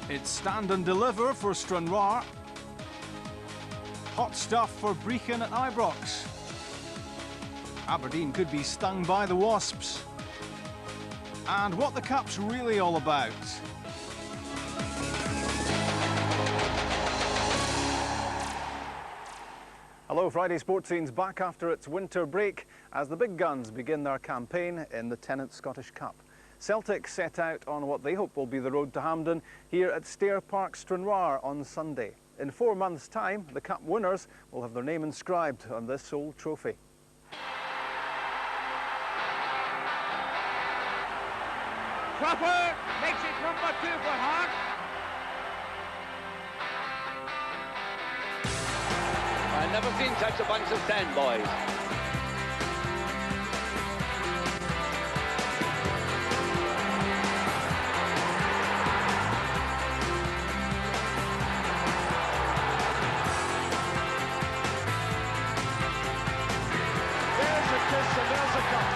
It's stand and deliver for Stranraer. Hot stuff for Brechin at Ibrox. Aberdeen could be stung by the Wasps. And what the Cup's really all about. Hello, Friday Sports Scene's back after its winter break as the big guns begin their campaign in the Tennant Scottish Cup. Celtic set out on what they hope will be the road to Hampden here at Stair Park, Stranraer on Sunday. In 4 months' time, the Cup winners will have their name inscribed on this old trophy. Cropper makes it number 2 for Hart. I've never seen such a bunch of sandboys. There's a kiss and there's a cup.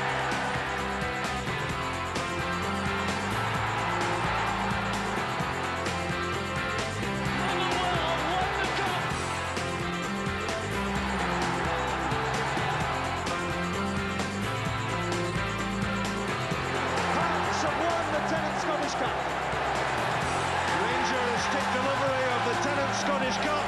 Scottish Cup. Rangers take delivery of the Tennant Scottish Cup.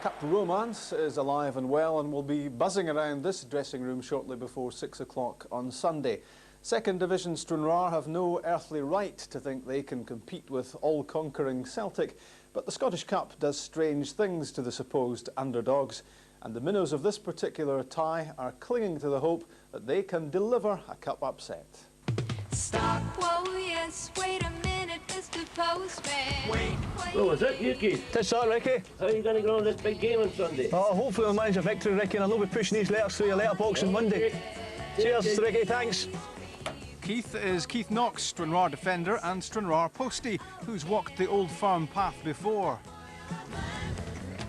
Cup romance is alive and well and will be buzzing around this dressing room shortly before 6 o'clock on Sunday. Second Division Stranraer have no earthly right to think they can compete with all-conquering Celtic, but the Scottish Cup does strange things to the supposed underdogs, and the minnows of this particular tie are clinging to the hope that they can deliver a cup upset. Stop, whoa, yes, wait a minute, Mr. Postman. Wait. Oh, is that you, Keith? That's all, Ricky. How are you going to get on this big game on Sunday? Oh, hopefully we'll manage a victory, Ricky, and I'll be pushing these letters through your letterbox on Monday. Cheers, Ricky, thanks. Keith is Keith Knox, Stranraer defender, and Stranraer postie, who's walked the Old Firm path before.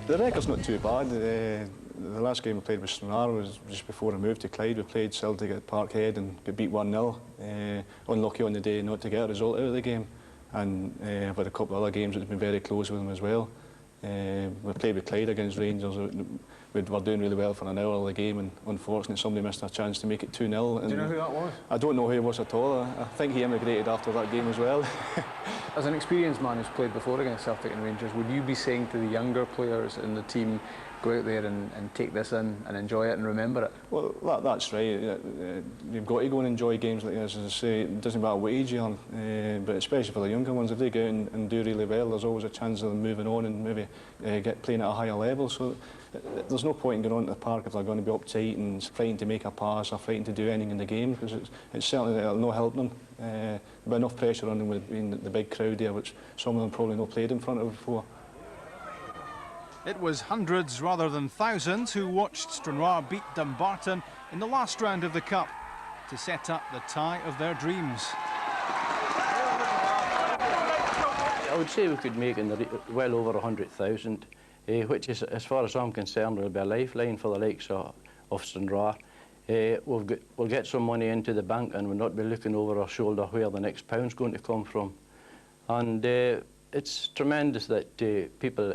The record's not too bad. The last game we played with Stranraer was just before I moved to Clyde. We played Celtic at Parkhead and got beat 1-0. Unlucky on the day not to get a result out of the game. And I've had a couple of other games that have been very close with them as well. We played with Clyde against Rangers. We were doing really well for an hour of the game, and unfortunately somebody missed a chance to make it 2-0. Do you know who that was? I don't know who he was at all. I think he emigrated after that game as well. As an experienced man who's played before against Celtic and Rangers, would you be saying to the younger players in the team, go out there and take this in and enjoy it and remember it? Well, that's right. You've got to go and enjoy games like this. As I say, it doesn't matter what age you're on, but especially for the younger ones, if they go out and do really well, there's always a chance of them moving on and maybe get playing at a higher level. So there's no point in going on to the park if they're going to be uptight and fighting to make a pass or fighting to do anything in the game, because it's certainly not helping them. There'll be enough pressure on them with being the big crowd there, which some of them probably not played in front of before. It was hundreds rather than thousands who watched Stranraer beat Dumbarton in the last round of the Cup to set up the tie of their dreams. I would say we could make well over 100,000, which is, as far as I'm concerned, will be a lifeline for the likes of Stranraer. We'll get some money into the bank and we'll not be looking over our shoulder where the next pound's going to come from. And it's tremendous that people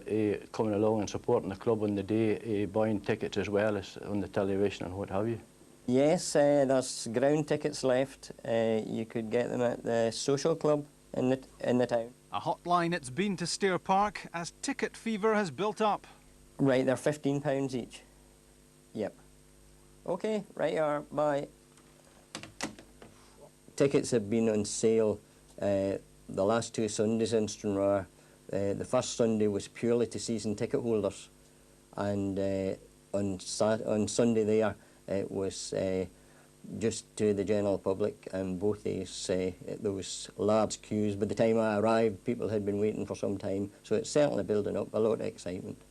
coming along and supporting the club on the day, buying tickets as well as on the television and what have you. Yes, there's ground tickets left. You could get them at the social club in the town. A hotline it's been to Stair Park as ticket fever has built up. Right, they're £15 each. Yep. OK, right you are, bye. Tickets have been on sale the last 2 Sundays in Stranraer. The first Sunday was purely to season ticket holders, and on Sunday there it was just to the general public, and both these there was large queues. By the time I arrived, people had been waiting for some time, so it's certainly building up a lot of excitement.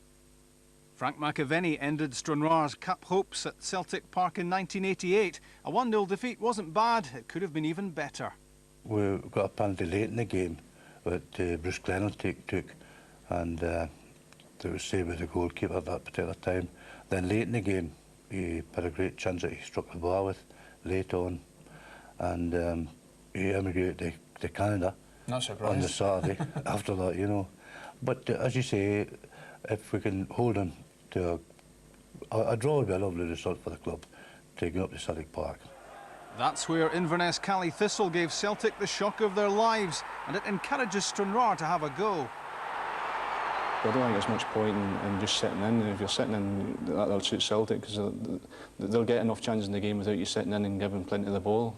Frank McAvenny ended Stranraer's Cup hopes at Celtic Park in 1988. A 1-0 defeat wasn't bad, it could have been even better. We got a penalty late in the game that Bruce Glennon took, and it was saved with the goalkeeper at that particular time. Then late in the game, he had a great chance that he struck the bar with late on, and he emigrated to Canada. Not surprised. On the Saturday after that, you know. But as you say, if we can hold on to a draw would be a lovely result for the club, taking up to Celtic Park. That's where Inverness Cally Thistle gave Celtic the shock of their lives, and it encourages Stranraer to have a go. I don't think there's much point in just sitting in. If you're sitting in, that'll suit Celtic, because they'll get enough chances in the game without you sitting in and giving plenty of the ball.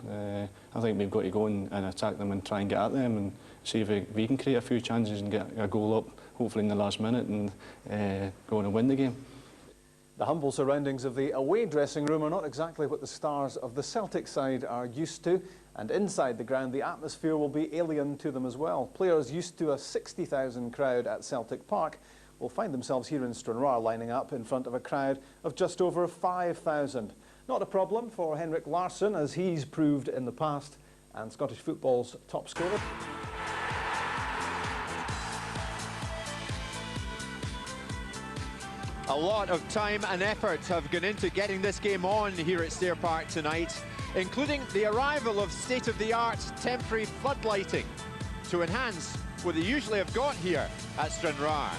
I think we've got to go and attack them and try and get at them and see if we can create a few chances and get a goal up, hopefully in the last minute, and go on and win the game. The humble surroundings of the away dressing room are not exactly what the stars of the Celtic side are used to, and inside the ground the atmosphere will be alien to them as well. Players used to a 60,000 crowd at Celtic Park will find themselves here in Stranraer lining up in front of a crowd of just over 5,000. Not a problem for Henrik Larsson, as he's proved in the past, and Scottish football's top scorer. A lot of time and effort have gone into getting this game on here at Stair Park tonight, including the arrival of state-of-the-art temporary floodlighting to enhance what they usually have got here at Stranraer.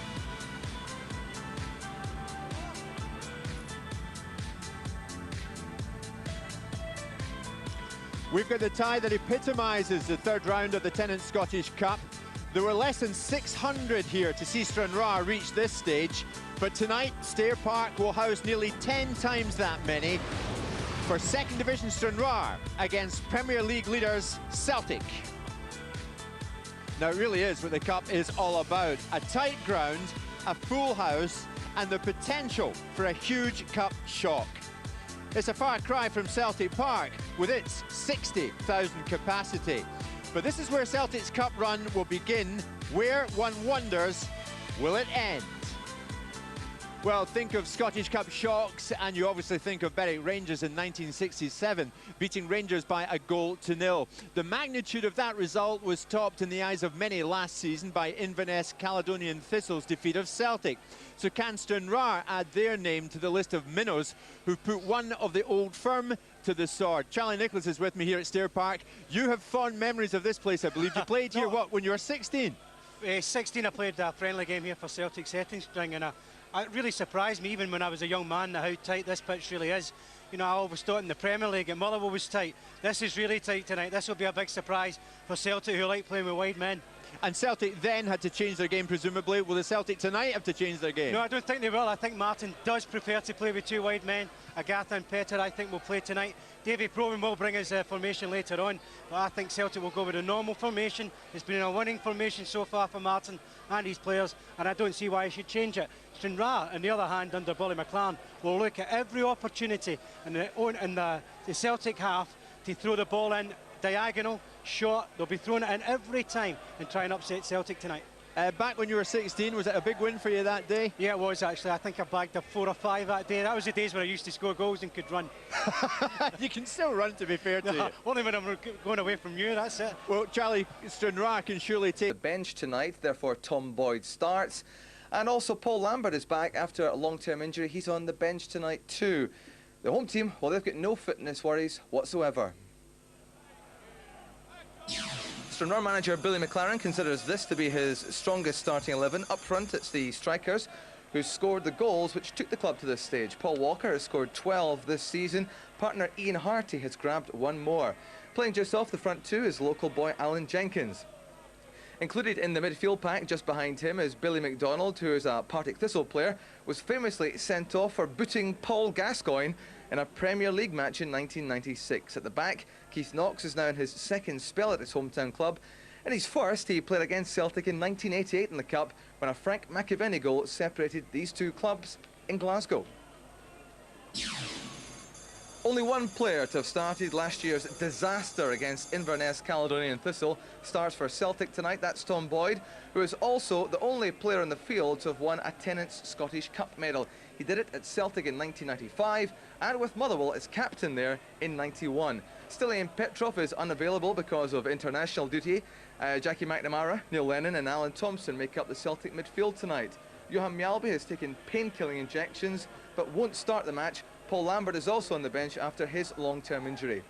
We've got the tie that epitomises the third round of the Tennant Scottish Cup. There were less than 600 here to see Stranraer reach this stage, but tonight Stair Park will house nearly 10 times that many for Second Division Stranraer against Premier League leaders Celtic. Now it really is what the Cup is all about. A tight ground, a full house, and the potential for a huge Cup shock. It's a far cry from Celtic Park with its 60,000 capacity. But this is where Celtic's Cup run will begin, where one wonders, will it end? Well, think of Scottish Cup shocks and you obviously think of Berwick Rangers in 1967, beating Rangers by 1-0. The magnitude of that result was topped in the eyes of many last season by Inverness Caledonian Thistle's defeat of Celtic. So can Stranraer add their name to the list of minnows who put one of the old firm to the sword? Charlie Nicholas is with me here at Stair Park. You have fond memories of this place, I believe. You played here, what, when you were 16? 16, I played a friendly game here for Celtic Setting Spring, and it really surprised me, even when I was a young man, how tight this pitch really is. You know, I always thought in the Premier League at Motherwell was tight. This is really tight tonight. This will be a big surprise for Celtic, who like playing with wide men. And Celtic then had to change their game, presumably. Will the Celtic tonight have to change their game? No, I don't think they will. I think Martin does prepare to play with two wide men. Agatha and Petter, I think, will play tonight. Davy Provan will bring his formation later on, but I think Celtic will go with a normal formation. It's been a winning formation so far for Martin and his players, and I don't see why he should change it. Stranraer, on the other hand, under Rob McLean, will look at every opportunity in the Celtic half to throw the ball in diagonal, short. They'll be throwing it in every time and try and upset Celtic tonight. Back when you were 16, was it a big win for you that day? Yeah, it was actually. I think I bagged a 4 or 5 that day. That was the days when I used to score goals and could run. You can still run, to be fair to you. Only when I'm going away from you, that's it. Well, Charlie, Stranraer can surely take the bench tonight, therefore Tom Boyd starts. And also Paul Lambert is back after a long-term injury. He's on the bench tonight too. The home team, well, they've got no fitness worries whatsoever. Stranraer manager Billy McLaren considers this to be his strongest starting 11. Up front, it's the strikers who scored the goals which took the club to this stage. Paul Walker has scored 12 this season. Partner Ian Harty has grabbed 1 more. Playing just off the front too is local boy Alan Jenkins. Included in the midfield pack just behind him is Billy McDonald, who is a Partick Thistle player, was famously sent off for booting Paul Gascoigne in a Premier League match in 1996. At the back, Keith Knox is now in his second spell at his hometown club. In his first, he played against Celtic in 1988 in the Cup, when a Frank McAvenny goal separated these two clubs in Glasgow. Only one player to have started last year's disaster against Inverness Caledonian Thistle starts for Celtic tonight. That's Tom Boyd, who is also the only player in the field to have won a Tennent's Scottish Cup medal. He did it at Celtic in 1995 and with Motherwell as captain there in 91. Stilian Petrov is unavailable because of international duty. Jackie McNamara, Neil Lennon and Alan Thompson make up the Celtic midfield tonight. Johan Mjalby has taken pain-killing injections but won't start the match. Paul Lambert is also on the bench after his long-term injury.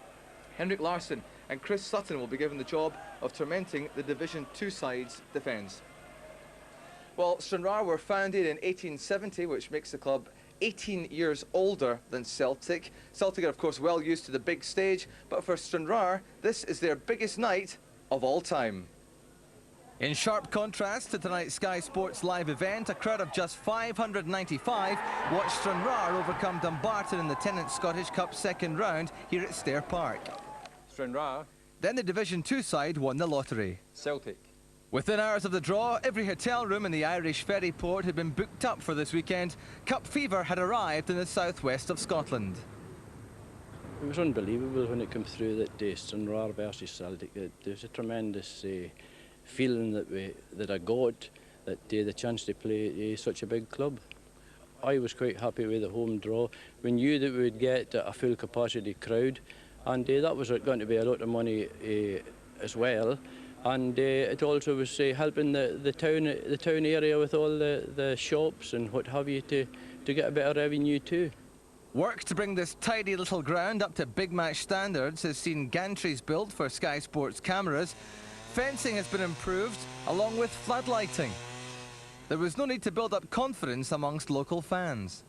Henrik Larsson and Chris Sutton will be given the job of tormenting the Division 2 side's defence. Well, Stranraer were founded in 1870, which makes the club 18 years older than Celtic. Celtic are, of course, well used to the big stage, but for Stranraer, this is their biggest night of all time. In sharp contrast to tonight's Sky Sports live event, a crowd of just 595 watched Stranraer overcome Dumbarton in the Tennent's Scottish Cup second round here at Stair Park. Stranraer. Then the Division 2 side won the lottery. Celtic. Within hours of the draw, every hotel room in the Irish ferry port had been booked up for this weekend. Cup fever had arrived in the southwest of Scotland. It was unbelievable when it came through that Stranraer versus Celtic. There was a tremendous feeling that I got that the chance to play such a big club. I was quite happy with the home draw. We knew that we would get a full capacity crowd, and that was going to be a lot of money as well. And it also was helping the town area with all the shops and what have you to get a bit of revenue too. Work to bring this tidy little ground up to big match standards has seen gantries built for Sky Sports cameras. Fencing has been improved along with floodlighting. There was no need to build up confidence amongst local fans.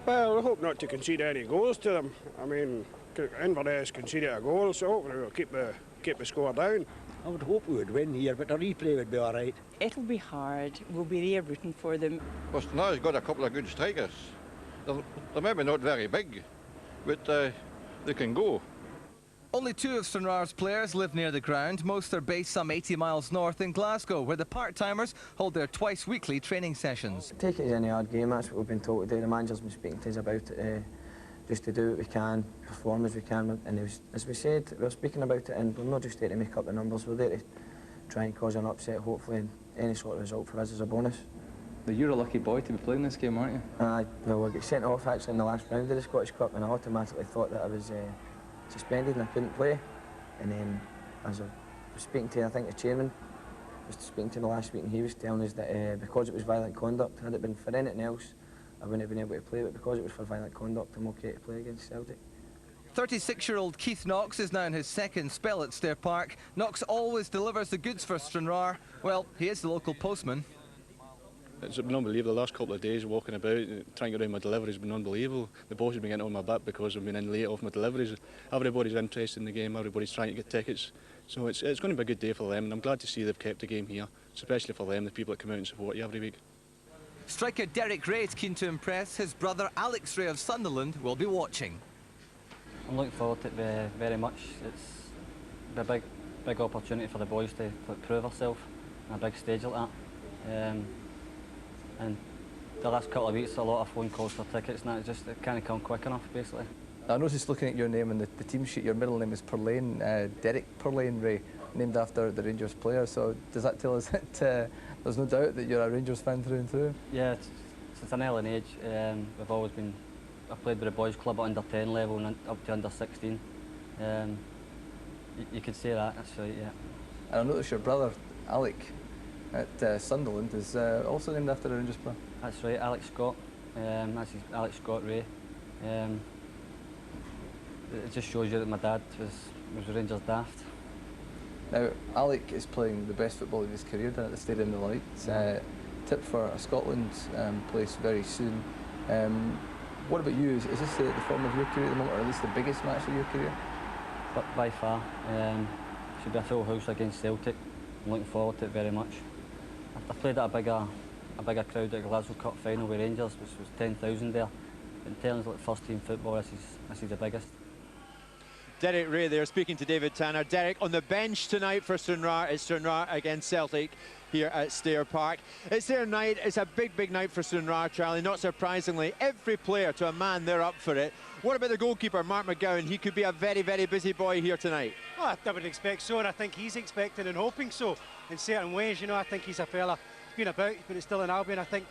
Well, we hope not to concede any goals to them. I mean, Inverness conceded a goal, so hopefully we'll keep the score down. I would hope we would win here, but the replay would be all right. It'll be hard. We'll be there rooting for them. Well, Stranraer's got a couple of good strikers. They're maybe not very big, but they can go. Only two of Stranraer's players live near the ground. Most are based some 80 miles north in Glasgow, where the part-timers hold their twice-weekly training sessions. Take it as any hard game, that's what we've been told to do. The manager's been speaking to us about it, just to do what we can, perform as we can. And as we said, we're speaking about it, and we're not just there to make up the numbers, we're there to try and cause an upset, hopefully, and any sort of result for us is a bonus. But you're a lucky boy to be playing this game, aren't you? Well, I got sent off actually in the last round of the Scottish Cup, and I automatically thought that I was suspended and I couldn't play. And then, as I was speaking to, I think the chairman was speaking to me last week, and he was telling us that because it was violent conduct, had it been for anything else, I wouldn't have been able to play, but because it was for violent conduct, I'm okay to play against Celtic. 36-year-old Keith Knox is now in his second spell at Stair Park. Knox always delivers the goods for Stranraer. Well, he is the local postman. It's been unbelievable. The last couple of days walking about, trying to get around my deliveries has been unbelievable. The boss has been getting on my back because I've been in late off my deliveries. Everybody's interested in the game, everybody's trying to get tickets. So it's going to be a good day for them, and I'm glad to see they've kept the game here, especially for them, the people that come out and support you every week. Striker Derek Ray is keen to impress. His brother Alex Ray of Sunderland will be watching. I'm looking forward to it very much. It's a big opportunity for the boys to prove ourselves on a big stage like that. And the last couple of weeks, a lot of phone calls for tickets, and it can't come quick enough, basically. I noticed looking at your name on the team sheet, your middle name is Purlane, Derek Purlane Ray, named after the Rangers player. So does that tell us that there's no doubt that you're a Rangers fan through and through? Yeah, since an early age, we've always been. I played with the boys' club at under 10 level and up to under 16. You could say that, that's right, yeah. And I noticed your brother, Alec, at Sunderland, is also named after a Rangers player. That's right, Alex Scott. That's Alex Scott Ray. It just shows you that my dad was Rangers daft. Now, Alec is playing the best football of his career down at the Stadium of the Lights. Tipped for a Scotland place very soon. What about you? Is this the form of your career at the moment, or at least the biggest match of your career? But by far. Should be a full house against Celtic. I'm looking forward to it very much. I played at a bigger crowd at the Glasgow Cup final with Rangers, which was 10,000 there. In terms of first team football, this is the biggest. Derek Ray there speaking to David Tanner. Derek, on the bench tonight for Stranraer, it's Stranraer against Celtic here at Stair Park. It's their night, it's a big night for Stranraer, Charlie. Not surprisingly, every player to a man, they're up for it. What about the goalkeeper, Mark McGowan? He could be a very busy boy here tonight. Well, I would expect so, and I think he's expecting and hoping so in certain ways. You know, I think he's a fella who's been about, but he's still in Albion. I think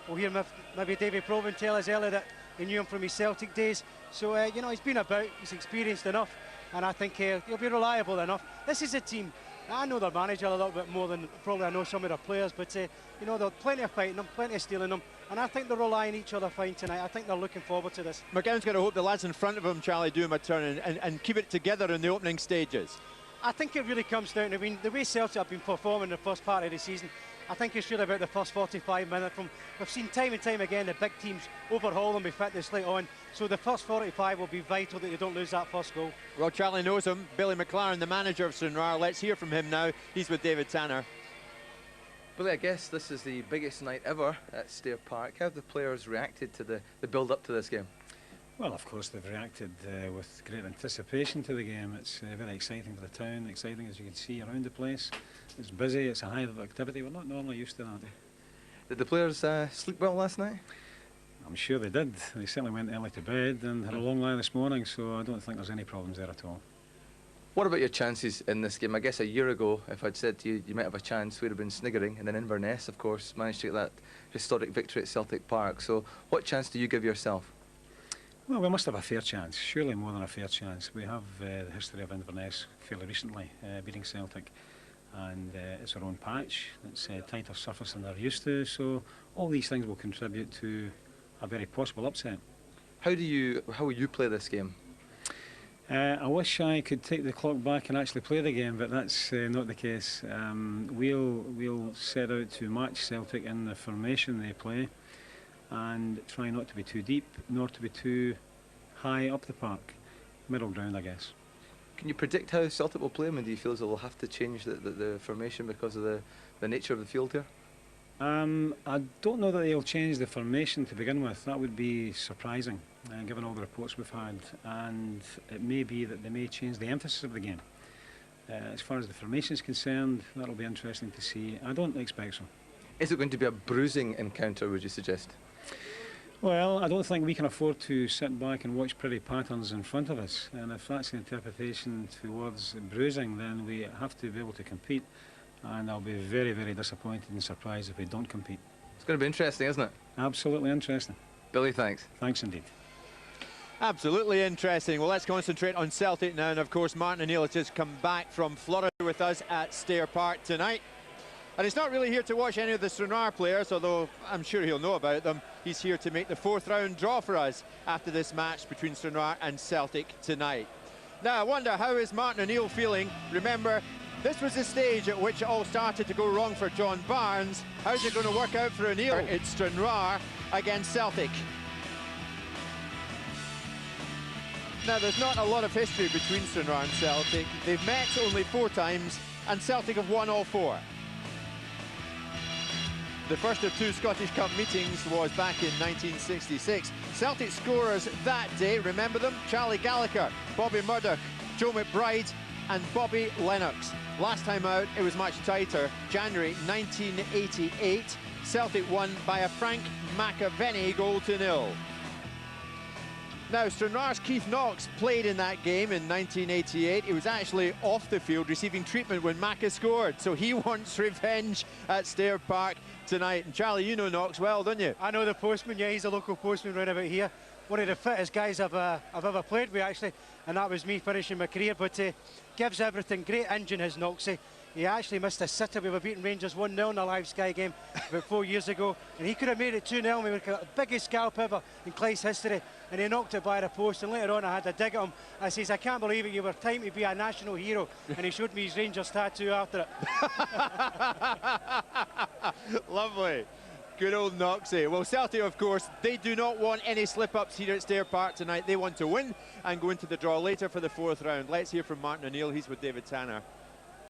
we'll hear maybe David Probin tell us earlier that he knew him from his Celtic days. So, you know, he's been about, he's experienced enough, and I think he'll be reliable enough. This is a team I know their manager a little bit more than probably I know some of their players, but you know, there's plenty of fighting them, plenty of stealing them, and I think they're relying each other fine tonight. I think they're looking forward to this. McGowan's got to hope the lads in front of him, Charlie, do him a turn and keep it together in the opening stages. I think it really comes down to, I mean, the way Celtic have been performing in the first part of the season, I think it's really about the first 45 minutes. We've seen time and time again the big teams overhaul them with fitness late on, so the first 45 will be vital that they don't lose that first goal. Well, Charlie knows him. Billy McLaren, the manager of Stranraer. Let's hear from him now. He's with David Tanner. Billy, I guess this is the biggest night ever at Stair Park. How have the players reacted to the build-up to this game? Well, of course, they've reacted with great anticipation to the game. It's very exciting for the town, exciting as you can see around the place. It's busy, it's a hive of activity. We're not normally used to that. Did the players sleep well last night? I'm sure they did. They certainly went early to bed and had a long lie this morning, so I don't think there's any problems there at all. What about your chances in this game? I guess a year ago, if I'd said to you, you might have a chance, we'd have been sniggering, and then Inverness, of course, managed to get that historic victory at Celtic Park. So what chance do you give yourself? Well, we must have a fair chance, surely more than a fair chance. We have the history of Inverness fairly recently, beating Celtic, and it's our own patch. It's a tighter surface than they're used to, so all these things will contribute to a very possible upset. How will you play this game? I wish I could take the clock back and actually play the game, but that's not the case. We'll set out to match Celtic in the formation they play, and try not to be too deep, nor to be too high up the park. Middle ground, I guess. Can you predict how Celtic will play? I mean, do you feel as though they'll have to change the formation because of the nature of the field here? I don't know that they'll change the formation to begin with. That would be surprising, given all the reports we've had. And it may be that they may change the emphasis of the game. As far as the formation is concerned, that'll be interesting to see. I don't expect so. Is it going to be a bruising encounter, would you suggest? Well, I don't think we can afford to sit back and watch pretty patterns in front of us. And if that's the interpretation towards bruising, then we have to be able to compete. And I'll be very, very disappointed and surprised if we don't compete. It's going to be interesting, isn't it? Absolutely interesting. Billy, thanks. Thanks indeed. Absolutely interesting. Well, let's concentrate on Celtic now. And of course, Martin O'Neill has just come back from Florida with us at Stair Park tonight. And he's not really here to watch any of the Stranraer players, although I'm sure he'll know about them. He's here to make the fourth round draw for us after this match between Stranraer and Celtic tonight. Now, I wonder, how is Martin O'Neill feeling? Remember, this was the stage at which it all started to go wrong for John Barnes. How's it going to work out for O'Neill? It's Stranraer against Celtic. Now, there's not a lot of history between Stranraer and Celtic. They've met only 4 times, and Celtic have won all 4. The first of 2 Scottish Cup meetings was back in 1966. Celtic scorers that day, remember them? Charlie Gallagher, Bobby Murdoch, Joe McBride and Bobby Lennox. Last time out, it was much tighter. January 1988, Celtic won by a Frank McAvenny goal to 0. Now, Stranraer's Keith Knox played in that game in 1988. He was actually off the field receiving treatment when Macca scored, so he wants revenge at Stair Park tonight. And Charlie, you know Knox well, don't you? I know the postman, yeah, he's a local postman round about here. One of the fittest guys I've ever played with, actually, and that was me finishing my career, but gives everything. Great engine, his Knoxy. He actually missed a sitter. We were beating Rangers 1-0 in the live Sky game about 4 years ago, and he could have made it 2-0. We were the biggest scalp ever in Clyde's history, and he knocked it by the post. And later on, I had to dig at him. I says, "I can't believe it. You were time to be a national hero," and he showed me his Rangers tattoo after it. Lovely. Good old Knoxy. Well, Celtic, of course, they do not want any slip-ups here at Stair Park tonight. They want to win and go into the draw later for the 4th round. Let's hear from Martin O'Neill. He's with David Tanner.